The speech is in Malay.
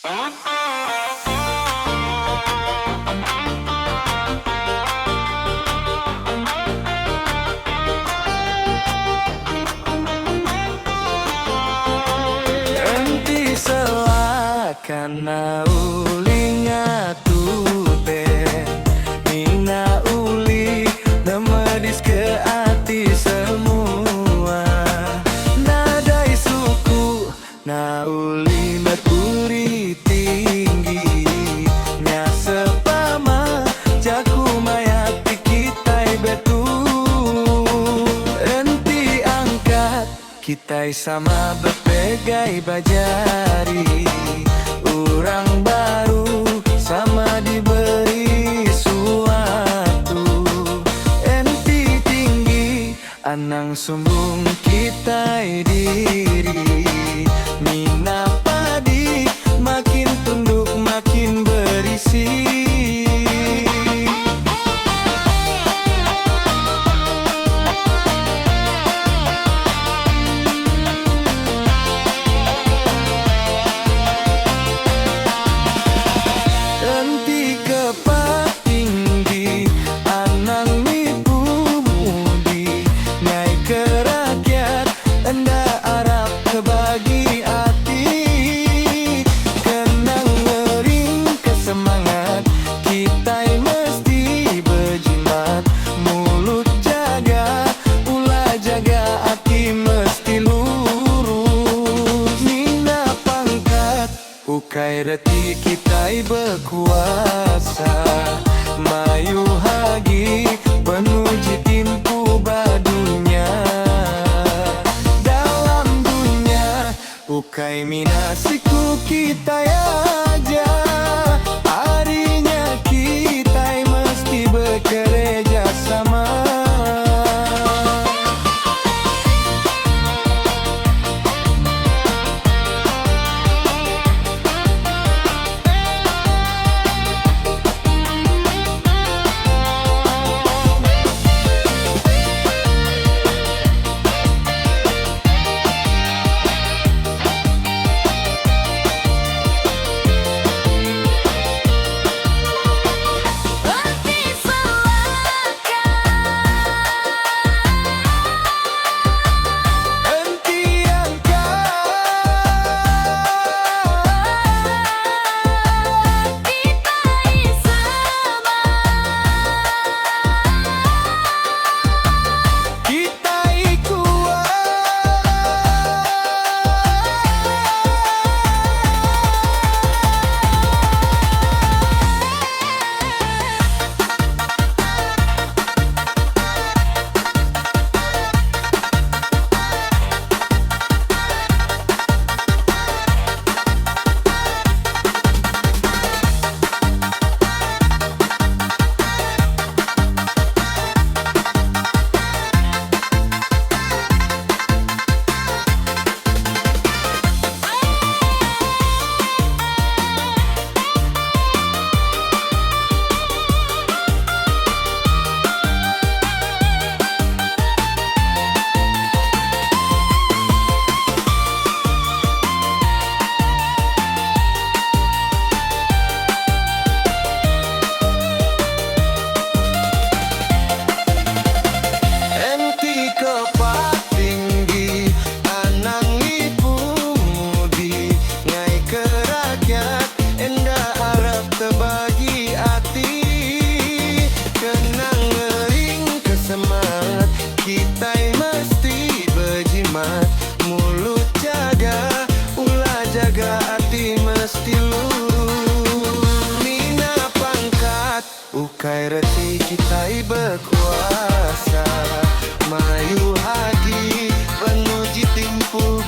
Enti selakana uli ngatute Nina uli nemedis ke hati semua Nadai suku na uli merpuri tinggi Nya sepama jaku mayati kitai betul Enti angkat kitai sama bepegai bajari Orang baru sama diberi suatu Enti tinggi anang sumbung kitai diri Mina padi makin tunduk makin berisi Enti kepak tinggi anang nipu mudi Nyai ke rakyat enda harap kebagi hati Kenang ngering kesemangat kita mesti berjimat Mulut jaga ulah jaga hati mesti lurus Nina pangkat ukai reti kita berkuasa Mayu hagi penuji timpu badunya Dalam dunia ukai minasiku kita aja Harinya kita mesti bekerja sama Mulut jaga, ulah jaga hati mesti lurus Mina pangkat, ukai reti kita berkuasa Mayu hagi, penuji timpu